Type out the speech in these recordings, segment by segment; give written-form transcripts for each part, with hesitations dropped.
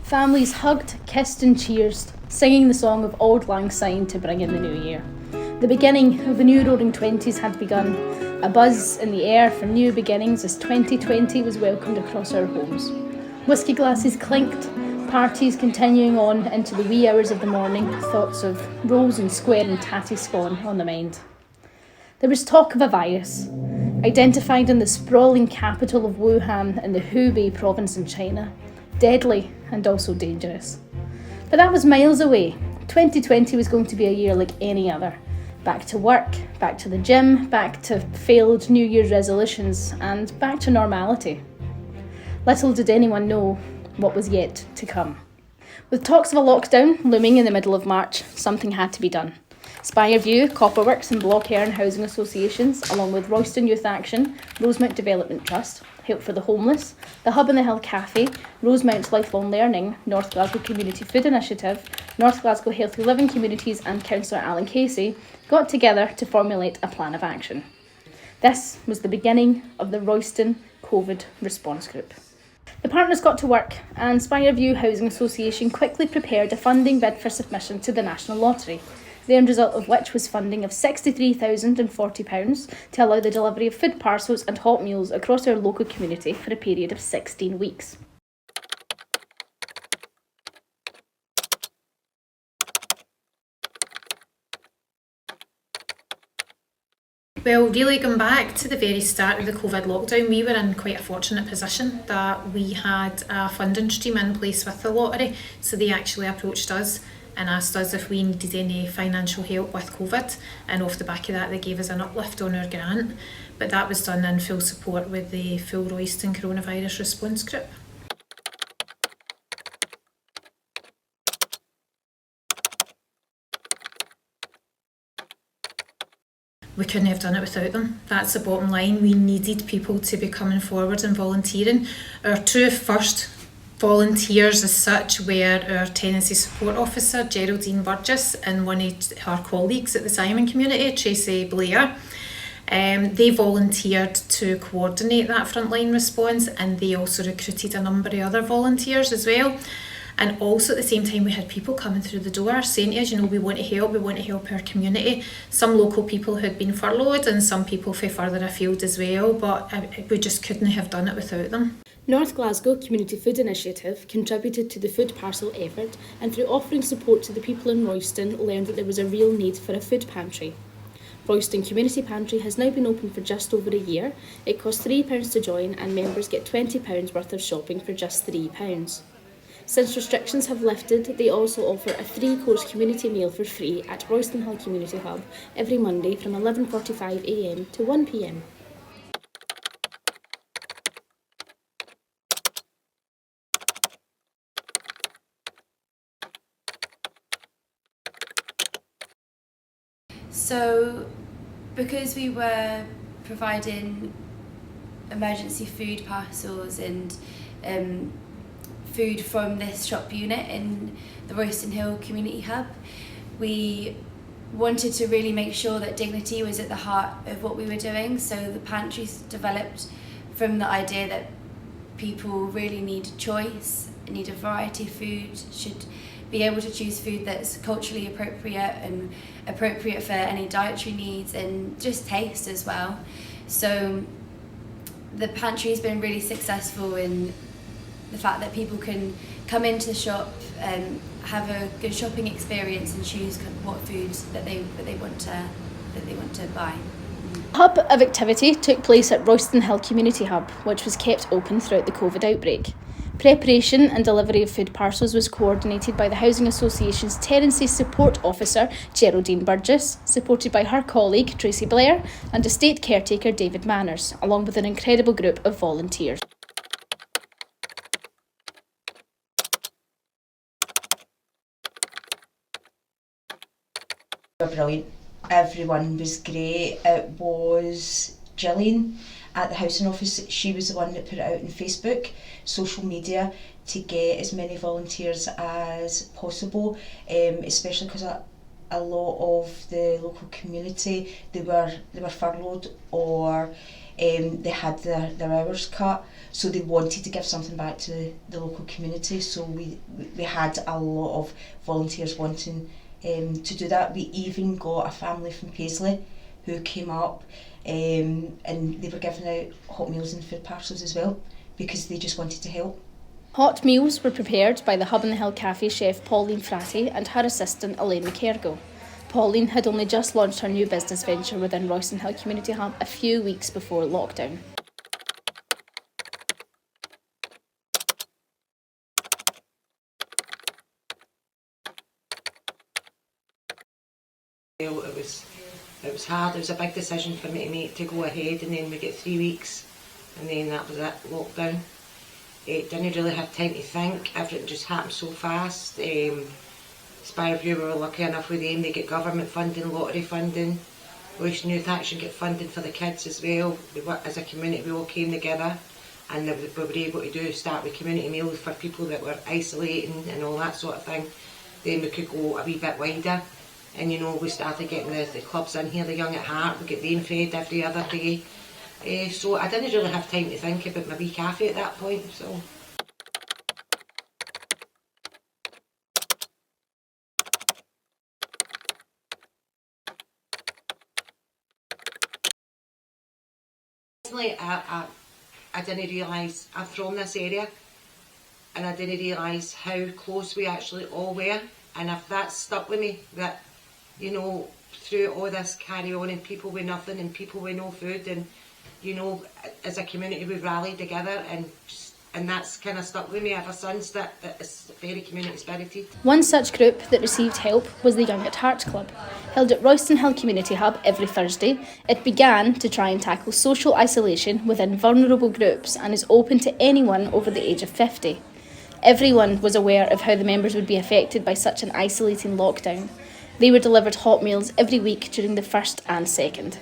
Families hugged, kissed and cheered, singing the song of Auld Lang Syne to bring in the new year. The beginning of the new roaring 20s had begun, a buzz in the air for new beginnings as 2020 was welcomed across our homes. Whisky glasses clinked, parties continuing on into the wee hours of the morning, thoughts of rolls and square and tatty scone on the mind. There was talk of a virus, identified in the sprawling capital of Wuhan in the Hubei province in China, deadly and also dangerous. But that was miles away. 2020 was going to be a year like any other. Back to work, back to the gym, back to failed New Year's resolutions, and back to normality. Little did anyone know what was yet to come. With talks of a lockdown looming in the middle of March, something had to be done. Spire, Copperworks and Block Earn housing associations, along with Royston Youth Action, Rosemount Development Trust, Help for the Homeless, the Hub and the Hill Cafe, Rosemount Lifelong Learning, North Glasgow Community Food Initiative, North Glasgow Healthy Living Communities and Councillor Alan Casey got together to formulate a plan of action. This was the beginning of the Royston COVID Response Group. The partners got to work and Spire Housing Association quickly prepared a funding bid for submission to the National Lottery, the end result of which was funding of £63,040 to allow the delivery of food parcels and hot meals across our local community for a period of 16 weeks. Well, really going back to the very start of the COVID lockdown, we were in quite a fortunate position that we had a funding stream in place with the lottery. So they actually approached us and asked us if we needed any financial help with COVID, and off the back of that they gave us an uplift on our grant. But that was done in full support with the full Royston Coronavirus Response Group. We couldn't have done it without them. That's the bottom line. We needed people to be coming forward and volunteering. Our two first volunteers as such were our tenancy support officer, Geraldine Burgess, and one of her colleagues at the Simon community, Tracy Blair. They volunteered to coordinate that frontline response, and they also recruited a number of other volunteers as well. And also at the same time we had people coming through the door saying to us, we want to help our community. Some local people who had been furloughed and some people from further afield as well, but we just couldn't have done it without them. North Glasgow Community Food Initiative contributed to the food parcel effort and through offering support to the people in Royston learned that there was a real need for a food pantry. Royston Community Pantry has now been open for just over a year. It costs £3 to join and members get £20 worth of shopping for just £3. Since restrictions have lifted, they also offer a 3-course community meal for free at Roystonhill Community Hub every Monday from 11:45am to 1pm. So, because we were providing emergency food parcels and food from this shop unit in the Roystonhill Community Hub, we wanted to really make sure that dignity was at the heart of what we were doing. So the pantries developed from the idea that people really need choice, need a variety of food, should be able to choose food that's culturally appropriate and appropriate for any dietary needs and just taste as well. So the pantry's been really successful in the fact that people can come into the shop and have a good shopping experience and choose what foods that they want to buy. A hub of activity took place at Roystonhill Community Hub, which was kept open throughout the COVID outbreak. Preparation and delivery of food parcels was coordinated by the Housing Association's Tenancy Support Officer, Geraldine Burgess, supported by her colleague, Tracy Blair, and estate caretaker, David Manners, along with an incredible group of volunteers. Brilliant. Everyone was great. It was Gillian at the housing office. She was the one that put it out on Facebook, social media, to get as many volunteers as possible, especially because a lot of the local community, they were furloughed or they had their hours cut, so they wanted to give something back to the local community. So we had a lot of volunteers wanting to do that. We even got a family from Paisley who came up, and they were giving out hot meals and food parcels as well, because they just wanted to help. Hot meals were prepared by the Hub on the Hill Cafe chef Pauline Fratty and her assistant Elaine McCargo. Pauline had only just launched her new business venture within Roystonhill Community Hub a few weeks before lockdown. Well, it was hard. It was a big decision for me to make, to go ahead, and then we get 3 weeks, and then that was it, lockdown. Didn't really have time to think. Everything just happened so fast. Spire, we were lucky enough with them. They get government funding, lottery funding. Royston Youth Action get funding for the kids as well. As a community, we all came together, and we were able to start with community meals for people that were isolating and all that sort of thing. Then we could go a wee bit wider. And we started getting the clubs in here, the Young at Heart, we get them fed every other day. So I didn't really have time to think about my wee cafe at that point. So. I didn't realise I'm from this area, and I didn't realise how close we actually all were. And if that stuck with me, that through all this carry on, and people with nothing and people with no food, and as a community we rallied together, and that's kind of stuck with me ever since. That it's very community spirited. One such group that received help was the Young at Heart Club. Held at Roystonhill Community Hub every Thursday, it began to try and tackle social isolation within vulnerable groups and is open to anyone over the age of 50. Everyone was aware of how the members would be affected by such an isolating lockdown. They were delivered hot meals every week during the 1st and 2nd.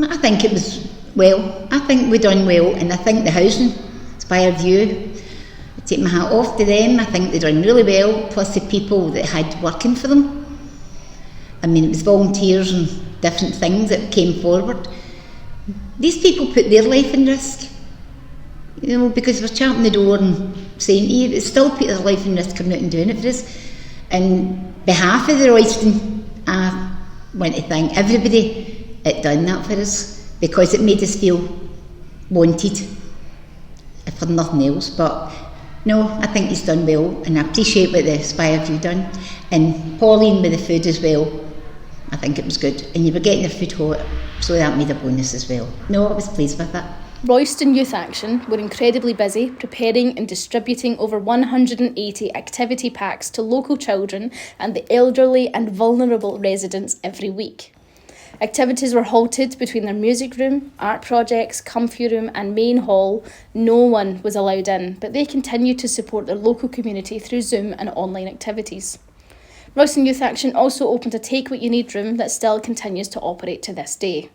I think it was well. I think we done well, and I think the housing, Spire View, I take my hat off to them. I think they done really well, plus the people that had working for them. I mean, it was volunteers and different things that came forward. These people put their life in risk, because we're champing the door and saying, it still put their life in risk coming out and doing it for us. And behalf of the Royston, I want to thank everybody that done that for us, because it made us feel wanted, if for nothing else. But no, I think he's done well, and I appreciate what the Spire View done. And Pauline with the food as well, I think it was good. And you were getting your food hot, so that made a bonus as well. No, I was pleased with that. Royston Youth Action were incredibly busy preparing and distributing over 180 activity packs to local children and the elderly and vulnerable residents every week. Activities were halted between their music room, art projects, comfy room and main hall. No one was allowed in, but they continued to support their local community through Zoom and online activities. Royston Youth Action also opened a Take What You Need room that still continues to operate to this day.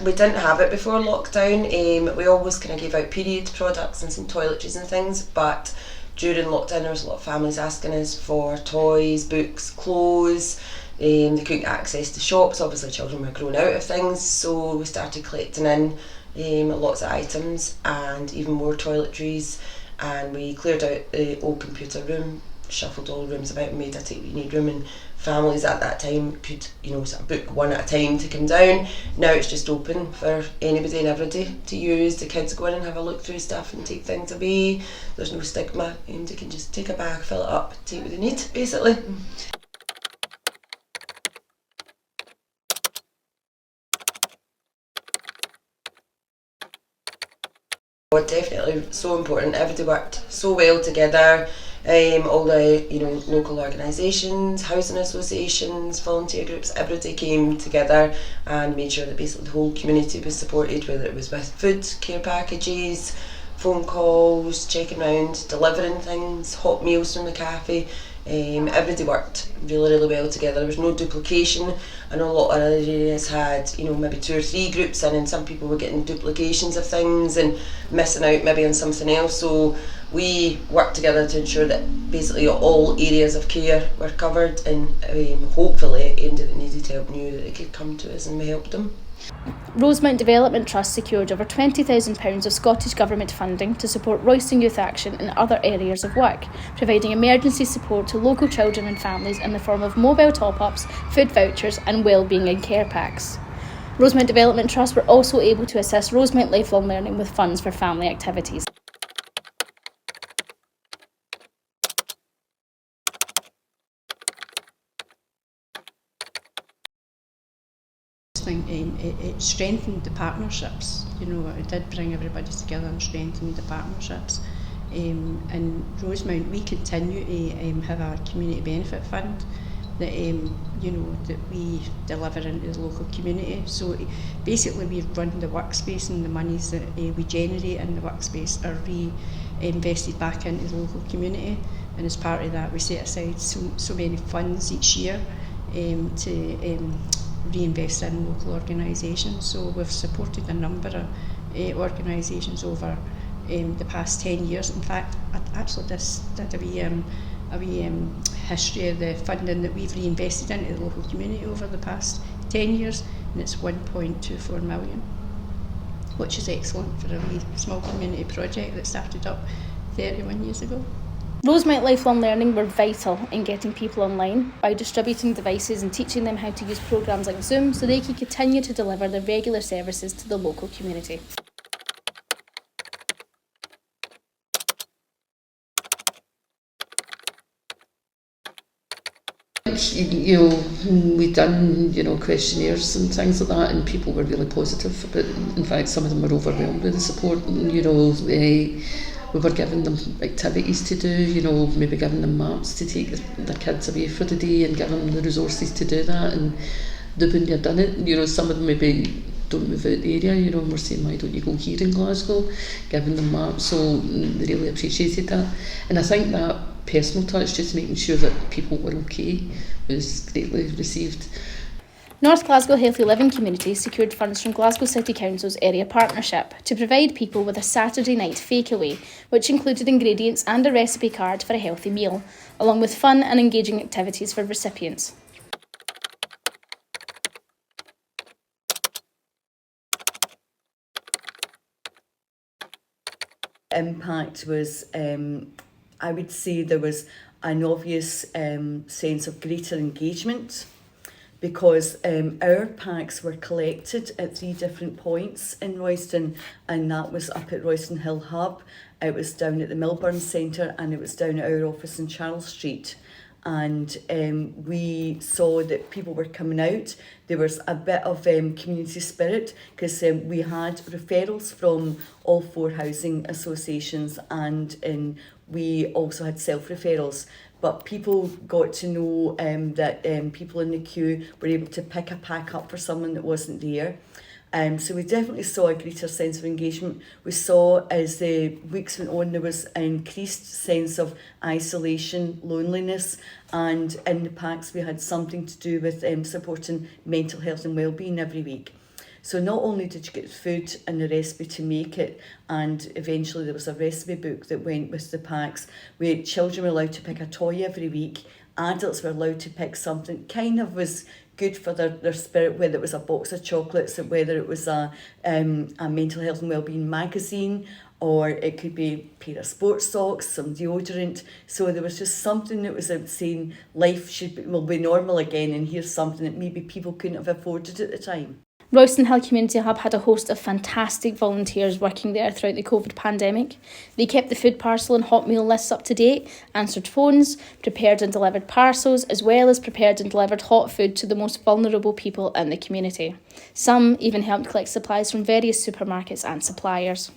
We didn't have it before lockdown. We always kind of gave out period products and some toiletries and things, but during lockdown there was a lot of families asking us for toys, books, clothes. They couldn't access the shops. Obviously children were growing out of things, so we started collecting in lots of items and even more toiletries, and we cleared out the old computer room, shuffled all the rooms about and made a Take What You Need room, and families at that time could sort of book one at a time to come down. Now it's just open for anybody and everybody to use. The kids go in and have a look through stuff and take things away. There's no stigma, and they can just take a bag, fill it up, take what they need basically. Oh, definitely so important. Everybody worked so well together. All the local organisations, housing associations, volunteer groups, everybody came together and made sure that basically the whole community was supported, whether it was with food, care packages, phone calls, checking round, delivering things, hot meals from the cafe. Everybody worked really well together. There was no duplication. I know a lot of other areas had, maybe 2 or 3 groups in, and some people were getting duplications of things and missing out maybe on something else. So we worked together to ensure that basically all areas of care were covered, and hopefully anybody that needed help knew that they could come to us and we helped them. Rosemount Development Trust secured over £20,000 of Scottish Government funding to support Royston Youth Action in other areas of work, providing emergency support to local children and families in the form of mobile top-ups, food vouchers and wellbeing and care packs. Rosemount Development Trust were also able to assist Rosemount Lifelong Learning with funds for family activities. It strengthened the partnerships. It did bring everybody together and strengthened the partnerships. In Rosemount, we continue to have a community benefit fund that that we deliver into the local community. So basically, we run the workspace, and the monies that we generate in the workspace are reinvested back into the local community. And as part of that, we set aside so many funds each year to reinvest in local organisations. So we've supported a number of organisations over the past 10 years. In fact, actually this did a wee history of the funding that we've reinvested into the local community over the past 10 years, and it's 1.24 million, which is excellent for a wee small community project that started up 31 years ago. Rosemount Lifelong Learning were vital in getting people online by distributing devices and teaching them how to use programmes like Zoom so they could continue to deliver their regular services to the local community. We'd done, questionnaires and things like that, and people were really positive about it. In fact, some of them were overwhelmed with the support. We were giving them activities to do, maybe giving them maps to take their kids away for the day and giving them the resources to do that. And when you've done it, some of them maybe don't move out the area, and we're saying, why don't you go here in Glasgow, giving them maps. So they really appreciated that. And I think that personal touch, just making sure that people were okay, was greatly received. North Glasgow Healthy Living Community secured funds from Glasgow City Council's area partnership to provide people with a Saturday night fakeaway, which included ingredients and a recipe card for a healthy meal, along with fun and engaging activities for recipients. Impact was, I would say there was an obvious sense of greater engagement, because our packs were collected at 3 different points in Royston, and that was up at Roystonhill Hub, it was down at the Milburn Centre, and it was down at our office in Charles Street. And we saw that people were coming out. There was a bit of community spirit, because we had referrals from all 4 housing associations, and we also had self-referrals. But people got to know that people in the queue were able to pick a pack up for someone that wasn't there. So we definitely saw a greater sense of engagement. We saw, as the weeks went on, there was an increased sense of isolation, loneliness, and in the packs we had something to do with supporting mental health and wellbeing every week. So not only did you get food and the recipe to make it, and eventually there was a recipe book that went with the packs, where children were allowed to pick a toy every week, adults were allowed to pick something, kind of was good for their spirit, whether it was a box of chocolates, or whether it was a mental health and wellbeing magazine, or it could be a pair of sports socks, some deodorant. So there was just something that was saying life will be normal again, and here's something that maybe people couldn't have afforded at the time. Roystonhill Community Hub had a host of fantastic volunteers working there throughout the COVID pandemic. They kept the food parcel and hot meal lists up to date, answered phones, prepared and delivered parcels, as well as prepared and delivered hot food to the most vulnerable people in the community. Some even helped collect supplies from various supermarkets and suppliers.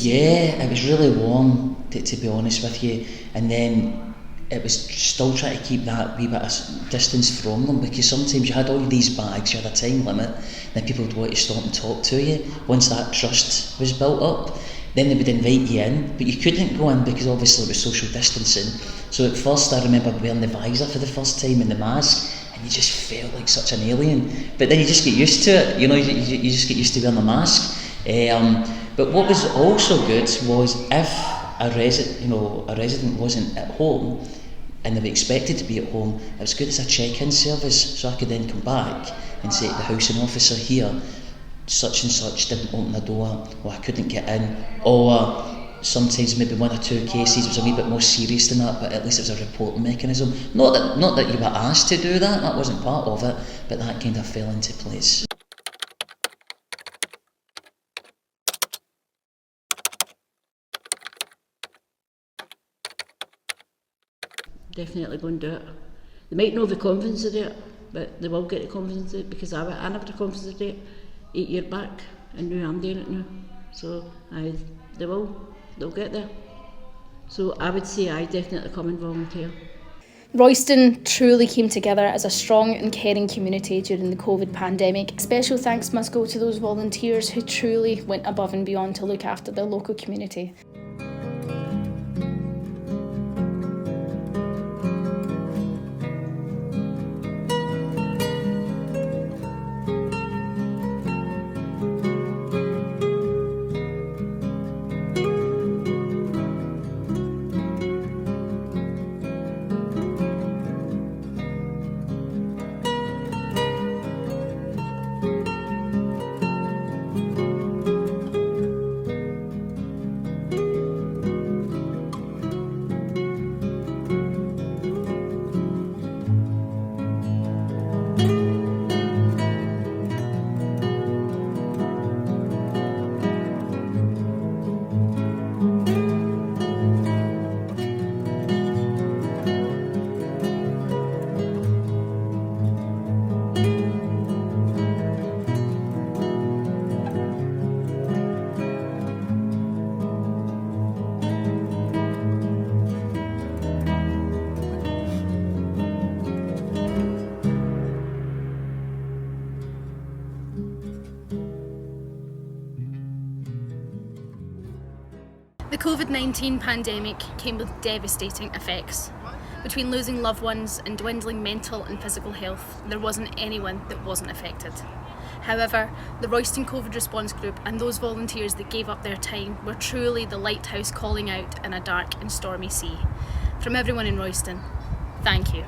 Yeah, it was really warm, to be honest with you. And then it was still trying to keep that wee bit of distance from them, because sometimes you had all these bags, you had a time limit, then people would want to stop and talk to you. Once that trust was built up, then they would invite you in, but you couldn't go in because obviously it was social distancing. So at first I remember wearing the visor for the first time and the mask, and you just felt like such an alien. But then you just get used to it, you know, you just get used to wearing the mask. But what was also good was if a resident wasn't at home and they were expected to be at home, it was good as a check-in service, so I could then come back and say to the housing officer here, such and such didn't open the door, or I couldn't get in, or sometimes maybe one or two cases was a wee bit more serious than that, but at least it was a reporting mechanism. Not that you were asked to do that wasn't part of it, but that kind of fell into place. Definitely go and do it. They might not have the confidence to do it, but they will get the confidence to do it, because I never had the confidence to do it 8 years back, and now I'm doing it now. So they'll get there. So I would say I definitely come and volunteer. Royston truly came together as a strong and caring community during the COVID pandemic. Special thanks must go to those volunteers who truly went above and beyond to look after their local community. The COVID-19 pandemic came with devastating effects. Between losing loved ones and dwindling mental and physical health, there wasn't anyone that wasn't affected. However, the Royston COVID Response Group and those volunteers that gave up their time were truly the lighthouse calling out in a dark and stormy sea. From everyone in Royston, thank you.